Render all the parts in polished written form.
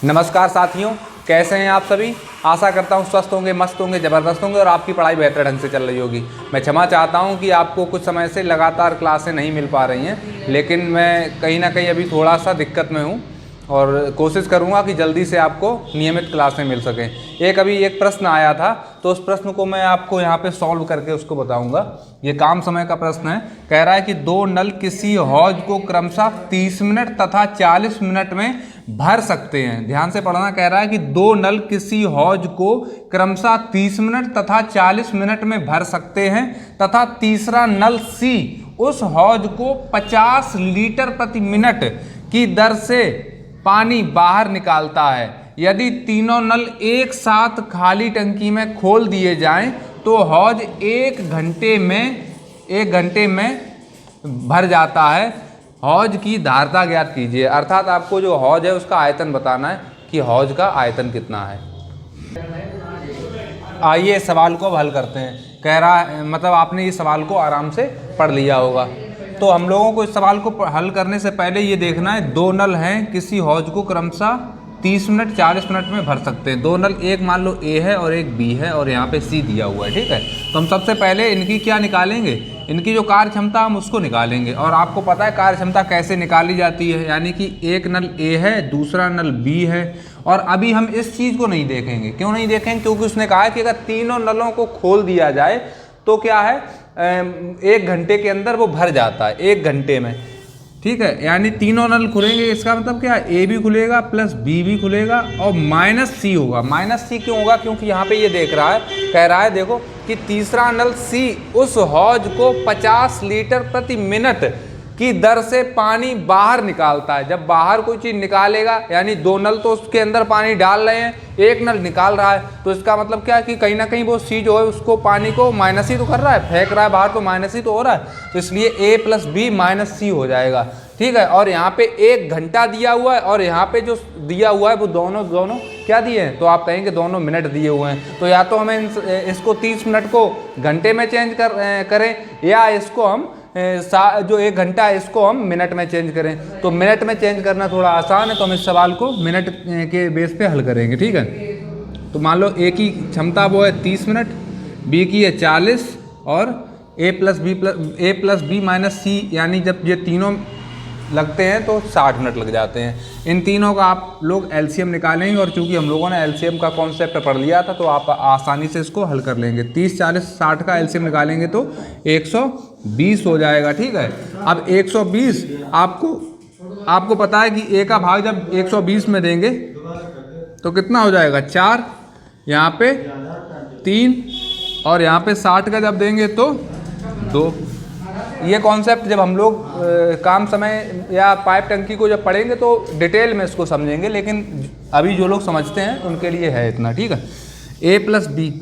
नमस्कार साथियों, कैसे हैं आप सभी। आशा करता हूं स्वस्थ होंगे, मस्त होंगे, ज़बरदस्त होंगे और आपकी पढ़ाई बेहतर ढंग से चल रही होगी। मैं क्षमा चाहता हूं कि आपको कुछ समय से लगातार क्लासें नहीं मिल पा रही हैं, लेकिन मैं कहीं ना कहीं अभी थोड़ा सा दिक्कत में हूं और कोशिश करूंगा कि जल्दी से आपको नियमित क्लासें मिल सकें। एक प्रश्न आया था, तो उस प्रश्न को मैं आपको यहाँ पे सॉल्व करके उसको बताऊंगा। ये काम समय का प्रश्न है। कह रहा है कि दो नल किसी हौज को क्रमशः 30 मिनट तथा 40 मिनट में भर सकते हैं। ध्यान से पढ़ना। कह रहा है कि दो नल किसी हौज को क्रमशः 30 मिनट तथा 40 मिनट में भर सकते हैं तथा तीसरा नल सी उस हौज को 50 लीटर प्रति मिनट की दर से पानी बाहर निकालता है। यदि तीनों नल एक साथ खाली टंकी में खोल दिए जाएं तो हौज एक घंटे में भर जाता है। हौज की धारता ज्ञात कीजिए। अर्थात आपको जो हौज है उसका आयतन बताना है कि हौज का आयतन कितना है। आइए सवाल को अब हल करते हैं। कह रहा है, मतलब आपने इस सवाल को आराम से पढ़ लिया होगा। तो हम लोगों को इस सवाल को हल करने से पहले ये देखना है, दो नल हैं किसी हौज को क्रमशः 30 मिनट 40 मिनट में भर सकते हैं। दो नल, एक मान लो ए है और एक बी है और यहाँ पे सी दिया हुआ है। ठीक है, तो हम सबसे पहले इनकी क्या निकालेंगे, इनकी जो कार्य क्षमता हम उसको निकालेंगे। और आपको पता है कार्य क्षमता कैसे निकाली जाती है, यानी कि एक नल ए है, दूसरा नल बी है। और अभी हम इस चीज़ को नहीं देखेंगे। क्यों नहीं देखेंगे? क्योंकि उसने कहा है कि अगर तीनों नलों को खोल दिया जाए तो क्या है, एक घंटे के अंदर वो भर जाता है, एक घंटे में। ठीक है, यानी तीनों नल खुलेंगे। इसका मतलब क्या है, ए भी खुलेगा प्लस बी भी खुलेगा और माइनस सी होगा। माइनस सी क्यों होगा? क्योंकि यहाँ पे ये देख रहा है, कह रहा है देखो कि तीसरा नल सी उस हौज को 50 लीटर प्रति मिनट की दर से पानी बाहर निकालता है। जब बाहर कोई चीज़ निकालेगा, यानी दो नल तो उसके अंदर पानी डाल रहे हैं, एक नल निकाल रहा है, तो इसका मतलब क्या है कि कहीं ना कहीं वो सी जो है उसको पानी को माइनस ही तो कर रहा है, फेंक रहा है बाहर, तो माइनस ही तो हो रहा है। तो इसलिए ए प्लस बी माइनस सी हो जाएगा। ठीक है, और यहाँ पे एक घंटा दिया हुआ है और यहाँ पे जो दिया हुआ है वो दोनों क्या दिए हैं, तो आप कहेंगे दोनों मिनट दिए हुए हैं। तो या तो हमें इसको 30 मिनट को घंटे में चेंज करें, या इसको हम जो एक घंटा है इसको हम मिनट में चेंज करें। तो मिनट में चेंज करना थोड़ा आसान है, तो हम इस सवाल को मिनट के बेस पे हल करेंगे। ठीक है, तो मान लो ए की क्षमता वो है 30 मिनट, बी की है 40 और ए प्लस बी माइनस सी, यानी जब ये तीनों लगते हैं तो 60 मिनट लग जाते हैं। इन तीनों का आप लोग एलसीएम निकालेंगे और चूंकि हम लोगों ने एलसीएम का कॉन्सेप्ट पढ़ लिया था तो आप आसानी से इसको हल कर लेंगे। 30 40 60 का एलसीएम निकालेंगे तो 120 हो जाएगा। ठीक है, अब 120 आपको पता है कि ए का भाग जब 120 में देंगे तो कितना हो जाएगा, 4, यहाँ पे 3 और यहाँ पे 60 का जब देंगे तो 2। ये कॉन्सेप्ट जब हम लोग काम समय या पाइप टंकी को जब पढ़ेंगे तो डिटेल में इसको समझेंगे, लेकिन अभी जो लोग समझते हैं उनके लिए है इतना। ठीक है, ए प्लस बी,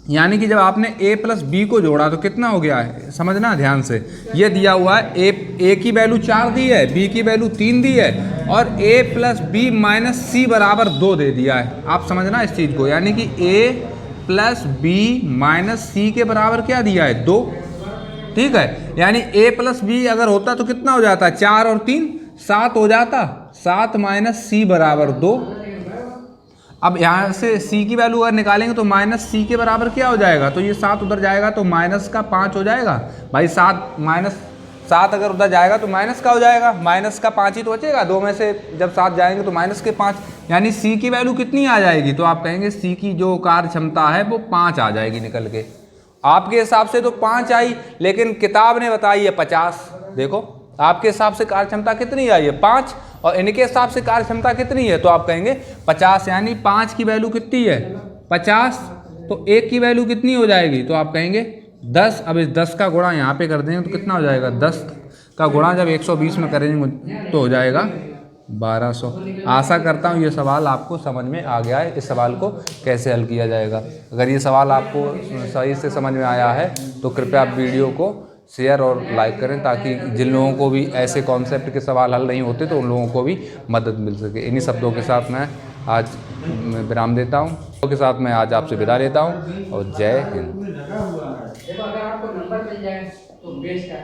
यानी कि जब आपने ए प्लस बी को जोड़ा तो कितना हो गया है, समझना ध्यान से। ये दिया हुआ है ए की वैल्यू 4 दी है, बी की वैल्यू 3 दी है और ए प्लस बी माइनस सी बराबर 2 दे दिया है। आप समझना इस चीज़ को, यानी कि ए प्लस बी माइनस सी के बराबर क्या दिया है, 2। ठीक है, यानी a प्लस बी अगर होता तो कितना हो जाता, 4 और 3 7 हो जाता, 7 माइनस सी बराबर 2। अब यहाँ से c की वैल्यू अगर निकालेंगे तो माइनस सी के बराबर क्या हो जाएगा, तो ये 7 उधर जाएगा तो माइनस का 5 हो जाएगा। भाई 7 अगर उधर जाएगा तो माइनस का हो जाएगा, माइनस का 5 ही तो बचेगा। 2 में से जब 7 जाएंगे तो माइनस के 5, यानी c की वैल्यू कितनी आ जाएगी, तो आप कहेंगे c की जो कार्य क्षमता है वो 5 आ जाएगी निकल के। आपके हिसाब से तो 5 आई, लेकिन किताब ने बताई है 50। देखो आपके हिसाब से कार्य क्षमता कितनी आई है, 5, और इनके हिसाब से कार्य क्षमता कितनी है, तो आप कहेंगे 50, यानी 5 की वैल्यू कितनी है, 50। तो 1 की वैल्यू कितनी हो जाएगी, तो आप कहेंगे 10। अब इस 10 का गुणा यहाँ पे कर देंगे तो कितना हो जाएगा, 10 का गुणा जब 120 में करेंगे तो हो जाएगा 1200। आशा करता हूँ ये सवाल आपको समझ में आ गया है, इस सवाल को कैसे हल किया जाएगा। अगर ये सवाल आपको सही से समझ में आया है तो कृपया आप वीडियो को शेयर और लाइक करें, ताकि जिन लोगों को भी ऐसे कॉन्सेप्ट के सवाल हल नहीं होते तो उन लोगों को भी मदद मिल सके। इन्हीं शब्दों के साथ मैं आज विराम देता हूँ, के साथ मैं आज आपसे विदा लेता हूँ और जय हिंद। अगर आपको नंबर मिल जाए तो बेस्ट है।